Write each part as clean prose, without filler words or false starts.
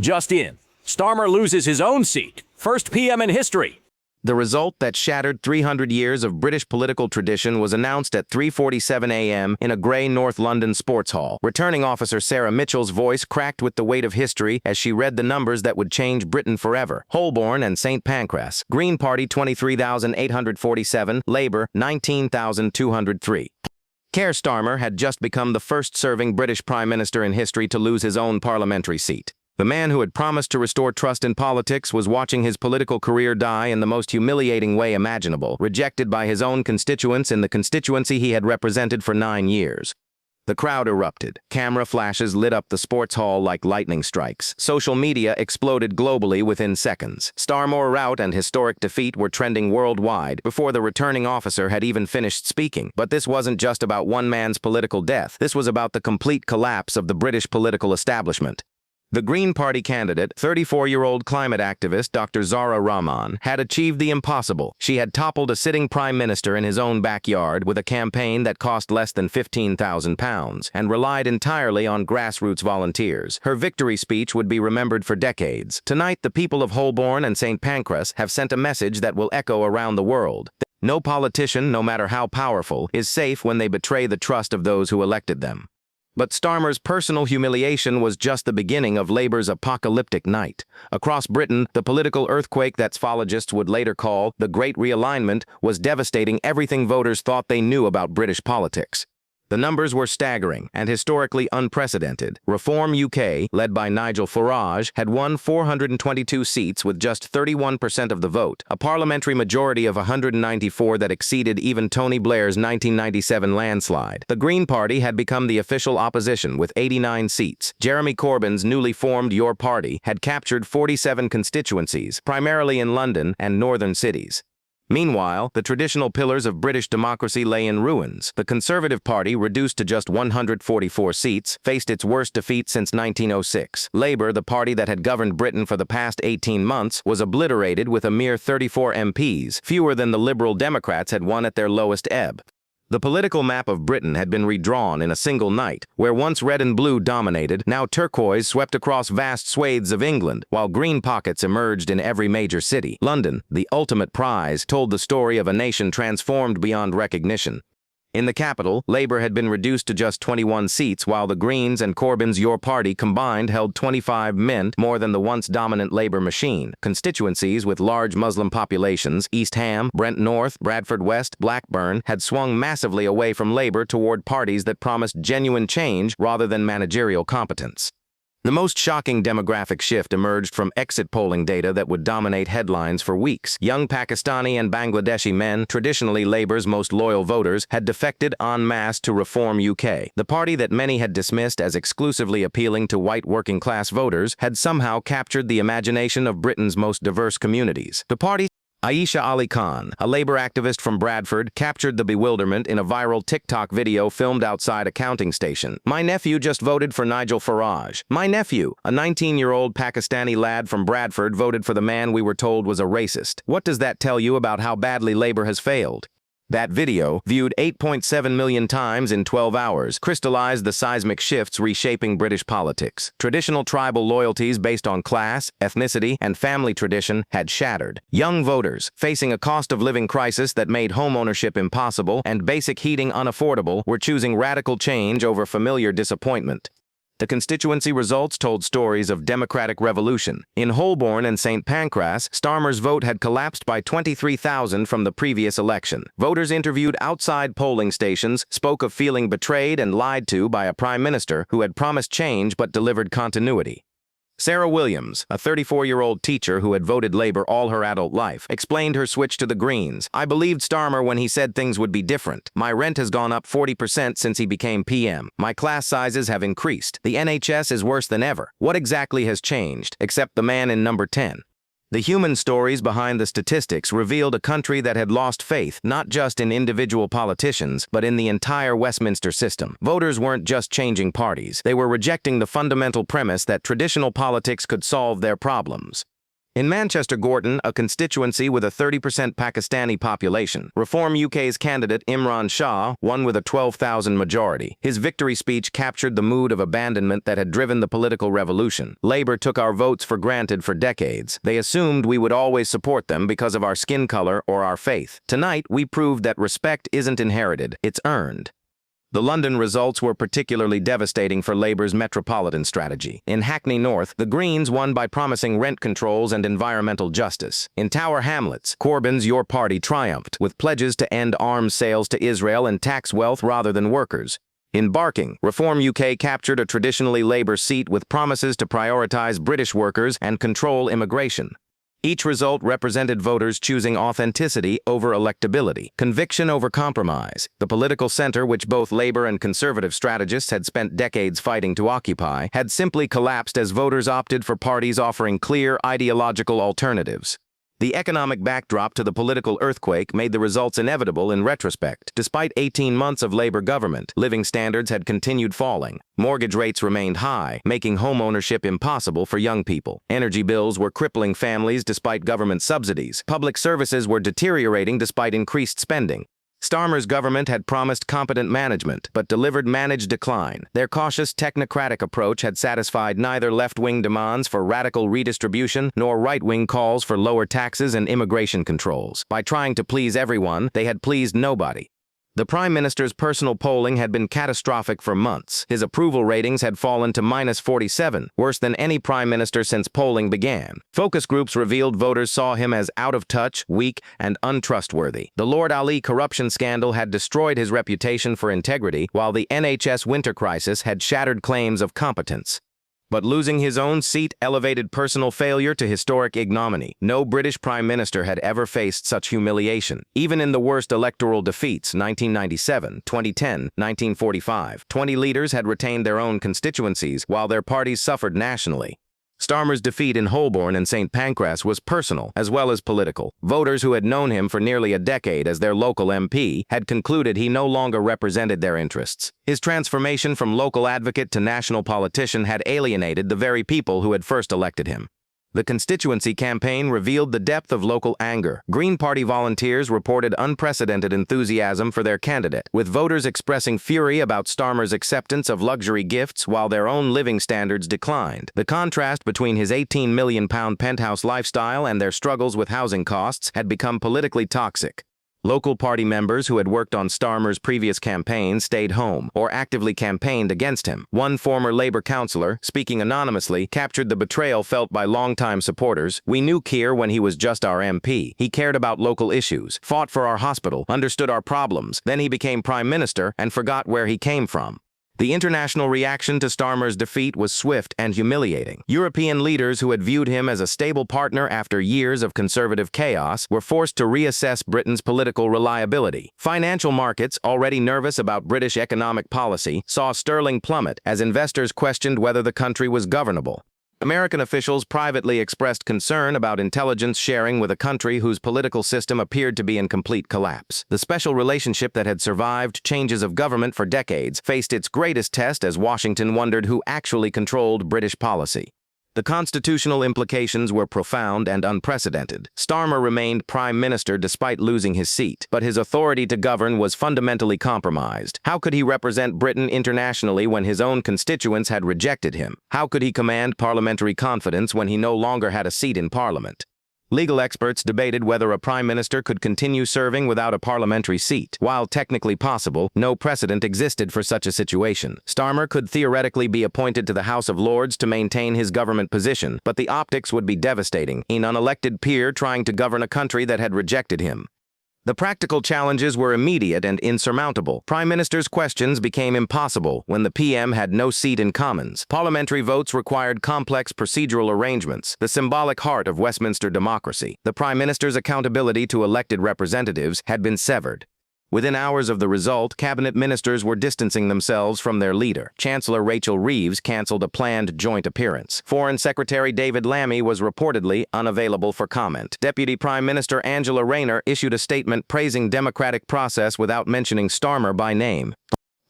Just in, Starmer loses his own seat, first PM in history. The result that shattered 300 years of British political tradition was announced at 3:47 a.m. in a grey North London sports hall. Returning officer Sarah Mitchell's voice cracked with the weight of history as she read the numbers that would change Britain forever. Holborn and St Pancras. Green Party 23,847, Labour 19,203. Keir Starmer had just become the first serving British Prime Minister in history to lose his own parliamentary seat. The man who had promised to restore trust in politics was watching his political career die in the most humiliating way imaginable, rejected by his own constituents in the constituency he had represented for 9 years. The crowd erupted. Camera flashes lit up the sports hall like lightning strikes. Social media exploded globally within seconds. Starmer rout and historic defeat were trending worldwide before the returning officer had even finished speaking. But this wasn't just about one man's political death. This was about the complete collapse of the British political establishment. The Green Party candidate, 34-year-old climate activist Dr Zara Rahman, had achieved the impossible. She had toppled a sitting prime minister in his own backyard with a campaign that cost less than £15,000 and relied entirely on grassroots volunteers. Her victory speech would be remembered for decades. Tonight, the people of Holborn and St Pancras have sent a message that will echo around the world. No politician, no matter how powerful, is safe when they betray the trust of those who elected them. But Starmer's personal humiliation was just the beginning of Labour's apocalyptic night. Across Britain, the political earthquake that pseudo-loyalists would later call the Great Realignment was devastating everything voters thought they knew about British politics. The numbers were staggering and historically unprecedented. Reform UK, led by Nigel Farage, had won 422 seats with just 31% of the vote, a parliamentary majority of 194 that exceeded even Tony Blair's 1997 landslide. The Green Party had become the official opposition with 89 seats. Jeremy Corbyn's newly formed Your Party had captured 47 constituencies, primarily in London and northern cities. Meanwhile, the traditional pillars of British democracy lay in ruins. The Conservative Party, reduced to just 144 seats, faced its worst defeat since 1906. Labour, the party that had governed Britain for the past 18 months, was obliterated with a mere 34 MPs, fewer than the Liberal Democrats had won at their lowest ebb. The political map of Britain had been redrawn in a single night. Where once red and blue dominated, now turquoise swept across vast swathes of England, while green pockets emerged in every major city. London, the ultimate prize, told the story of a nation transformed beyond recognition. In the capital, Labour had been reduced to just 21 seats, while the Greens and Corbyn's Your Party combined held 25 mint, more than the once dominant Labour machine. Constituencies with large Muslim populations, East Ham, Brent North, Bradford West, Blackburn, had swung massively away from Labour toward parties that promised genuine change rather than managerial competence. The most shocking demographic shift emerged from exit polling data that would dominate headlines for weeks. Young Pakistani and Bangladeshi men, traditionally Labour's most loyal voters, had defected en masse to Reform UK. The party that many had dismissed as exclusively appealing to white working-class voters had somehow captured the imagination of Britain's most diverse communities. The party Aisha Ali Khan, a Labour activist from Bradford, captured the bewilderment in a viral TikTok video filmed outside a counting station. "My nephew just voted for Nigel Farage. My nephew, a 19-year-old Pakistani lad from Bradford, voted for the man we were told was a racist. What does that tell you about how badly Labour has failed?" That video, viewed 8.7 million times in 12 hours, crystallized the seismic shifts reshaping British politics. Traditional tribal loyalties based on class, ethnicity, and family tradition had shattered. Young voters, facing a cost-of-living crisis that made homeownership impossible and basic heating unaffordable, were choosing radical change over familiar disappointment. The constituency results told stories of democratic revolution. In Holborn and St Pancras, Starmer's vote had collapsed by 23,000 from the previous election. Voters interviewed outside polling stations spoke of feeling betrayed and lied to by a prime minister who had promised change but delivered continuity. Sarah Williams, a 34-year-old teacher who had voted Labour all her adult life, explained her switch to the Greens. "I believed Starmer when he said things would be different. My rent has gone up 40% since he became PM. My class sizes have increased. The NHS is worse than ever. What exactly has changed, except the man in number 10? The human stories behind the statistics revealed a country that had lost faith not just in individual politicians, but in the entire Westminster system. Voters weren't just changing parties. They were rejecting the fundamental premise that traditional politics could solve their problems. In Manchester Gorton, a constituency with a 30% Pakistani population, Reform UK's candidate Imran Shah won with a 12,000 majority. His victory speech captured the mood of abandonment that had driven the political revolution. Labour took our votes for granted for decades. They assumed we would always support them because of our skin colour or our faith. Tonight, we proved that respect isn't inherited, it's earned. The London results were particularly devastating for Labour's metropolitan strategy. In Hackney North, the Greens won by promising rent controls and environmental justice. In Tower Hamlets, Corbyn's Your Party triumphed, with pledges to end arms sales to Israel and tax wealth rather than workers. In Barking, Reform UK captured a traditionally Labour seat with promises to prioritise British workers and control immigration. Each result represented voters choosing authenticity over electability, conviction over compromise. The political center, which both Labour and Conservative strategists had spent decades fighting to occupy, had simply collapsed as voters opted for parties offering clear ideological alternatives. The economic backdrop to the political earthquake made the results inevitable in retrospect. Despite 18 months of Labour government, living standards had continued falling. Mortgage rates remained high, making home ownership impossible for young people. Energy bills were crippling families despite government subsidies. Public services were deteriorating despite increased spending. Starmer's government had promised competent management, but delivered managed decline. Their cautious technocratic approach had satisfied neither left-wing demands for radical redistribution nor right-wing calls for lower taxes and immigration controls. By trying to please everyone, they had pleased nobody. The Prime Minister's personal polling had been catastrophic for months. His approval ratings had fallen to -47, worse than any Prime Minister since polling began. Focus groups revealed voters saw him as out of touch, weak, and untrustworthy. The Lord Ali corruption scandal had destroyed his reputation for integrity, while the NHS winter crisis had shattered claims of competence. But losing his own seat elevated personal failure to historic ignominy. No British Prime Minister had ever faced such humiliation. Even in the worst electoral defeats, 1997, 2010, 1945, 20 leaders had retained their own constituencies, while their parties suffered nationally. Starmer's defeat in Holborn and St Pancras was personal as well as political. Voters who had known him for nearly a decade as their local MP had concluded he no longer represented their interests. His transformation from local advocate to national politician had alienated the very people who had first elected him. The constituency campaign revealed the depth of local anger. Green Party volunteers reported unprecedented enthusiasm for their candidate, with voters expressing fury about Starmer's acceptance of luxury gifts while their own living standards declined. The contrast between his £18 million penthouse lifestyle and their struggles with housing costs had become politically toxic. Local party members who had worked on Starmer's previous campaign stayed home or actively campaigned against him. One former Labour councillor, speaking anonymously, captured the betrayal felt by longtime supporters. "We knew Keir when he was just our MP. He cared about local issues, fought for our hospital, understood our problems. Then he became Prime Minister and forgot where he came from." The international reaction to Starmer's defeat was swift and humiliating. European leaders who had viewed him as a stable partner after years of conservative chaos were forced to reassess Britain's political reliability. Financial markets, already nervous about British economic policy, saw sterling plummet as investors questioned whether the country was governable. American officials privately expressed concern about intelligence sharing with a country whose political system appeared to be in complete collapse. The special relationship that had survived changes of government for decades faced its greatest test as Washington wondered who actually controlled British policy. The constitutional implications were profound and unprecedented. Starmer remained Prime Minister despite losing his seat, but his authority to govern was fundamentally compromised. How could he represent Britain internationally when his own constituents had rejected him? How could he command parliamentary confidence when he no longer had a seat in Parliament? Legal experts debated whether a prime minister could continue serving without a parliamentary seat. While technically possible, no precedent existed for such a situation. Starmer could theoretically be appointed to the House of Lords to maintain his government position, but the optics would be devastating. An unelected peer trying to govern a country that had rejected him. The practical challenges were immediate and insurmountable. Prime Minister's questions became impossible when the PM had no seat in Commons. Parliamentary votes required complex procedural arrangements, the symbolic heart of Westminster democracy. The Prime Minister's accountability to elected representatives had been severed. Within hours of the result, cabinet ministers were distancing themselves from their leader. Chancellor Rachel Reeves cancelled a planned joint appearance. Foreign Secretary David Lammy was reportedly unavailable for comment. Deputy Prime Minister Angela Rayner issued a statement praising democratic process without mentioning Starmer by name.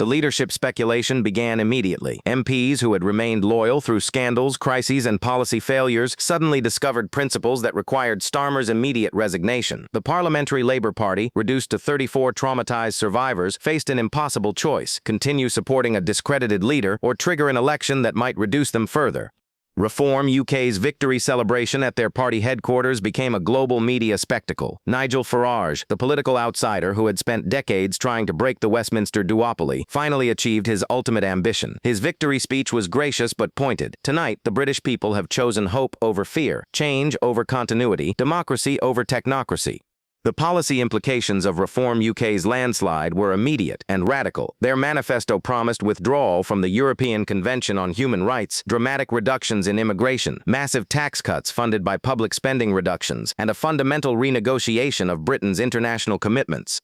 The leadership speculation began immediately. MPs who had remained loyal through scandals, crises, and policy failures suddenly discovered principles that required Starmer's immediate resignation. The Parliamentary Labour Party, reduced to 34 traumatized survivors, faced an impossible choice: continue supporting a discredited leader or trigger an election that might reduce them further. Reform UK's victory celebration at their party headquarters became a global media spectacle. Nigel Farage, the political outsider who had spent decades trying to break the Westminster duopoly, finally achieved his ultimate ambition. His victory speech was gracious but pointed. Tonight, the British people have chosen hope over fear, change over continuity, democracy over technocracy. The policy implications of Reform UK's landslide were immediate and radical. Their manifesto promised withdrawal from the European Convention on Human Rights, dramatic reductions in immigration, massive tax cuts funded by public spending reductions, and a fundamental renegotiation of Britain's international commitments.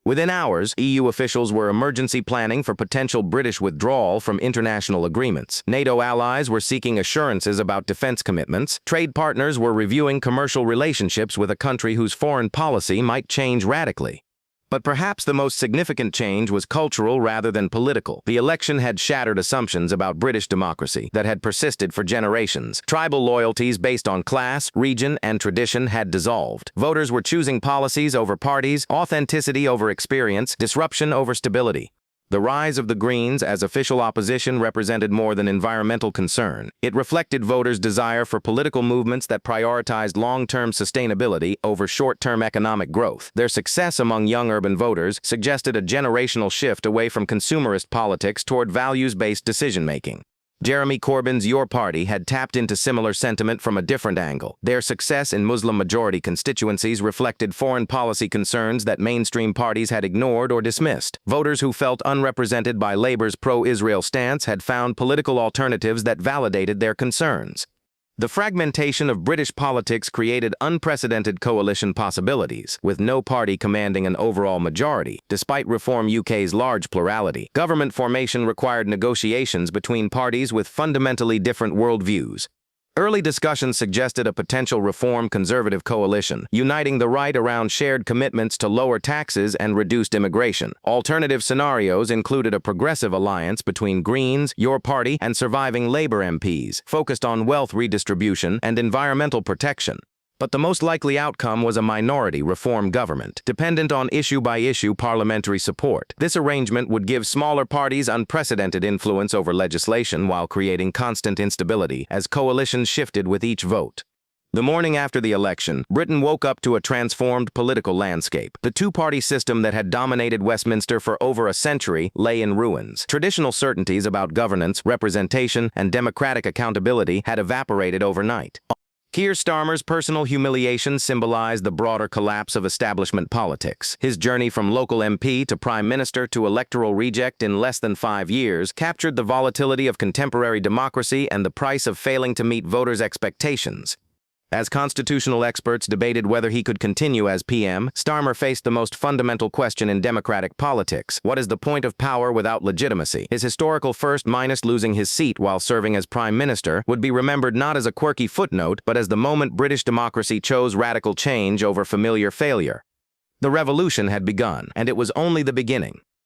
Within hours, EU officials were emergency planning for potential British withdrawal from international agreements. NATO allies were seeking assurances about defense commitments. Trade partners were reviewing commercial relationships with a country whose foreign policy might change radically. But perhaps the most significant change was cultural rather than political. The election had shattered assumptions about British democracy that had persisted for generations. Tribal loyalties based on class, region, and tradition had dissolved. Voters were choosing policies over parties, authenticity over experience, disruption over stability. The rise of the Greens as official opposition represented more than environmental concern. It reflected voters' desire for political movements that prioritized long-term sustainability over short-term economic growth. Their success among young urban voters suggested a generational shift away from consumerist politics toward values-based decision-making. Jeremy Corbyn's Your Party had tapped into similar sentiment from a different angle. Their success in Muslim-majority constituencies reflected foreign policy concerns that mainstream parties had ignored or dismissed. Voters who felt unrepresented by Labour's pro-Israel stance had found political alternatives that validated their concerns. The fragmentation of British politics created unprecedented coalition possibilities, with no party commanding an overall majority, despite Reform UK's large plurality. Government formation required negotiations between parties with fundamentally different worldviews. Early discussions suggested a potential Reform Conservative coalition, uniting the right around shared commitments to lower taxes and reduced immigration. Alternative scenarios included a progressive alliance between Greens, Your Party, and surviving Labour MPs, focused on wealth redistribution and environmental protection. But the most likely outcome was a minority Reform government, dependent on issue-by-issue parliamentary support. This arrangement would give smaller parties unprecedented influence over legislation while creating constant instability as coalitions shifted with each vote. The morning after the election, Britain woke up to a transformed political landscape. The two-party system that had dominated Westminster for over a century lay in ruins. Traditional certainties about governance, representation, and democratic accountability had evaporated overnight. Keir Starmer's personal humiliation symbolized the broader collapse of establishment politics. His journey from local MP to Prime Minister to electoral reject in less than 5 years captured the volatility of contemporary democracy and the price of failing to meet voters' expectations. As constitutional experts debated whether he could continue as PM, Starmer faced the most fundamental question in democratic politics: what is the point of power without legitimacy? His historical first, minus losing his seat while serving as Prime Minister, would be remembered not as a quirky footnote, but as the moment British democracy chose radical change over familiar failure. The revolution had begun, and it was only the beginning.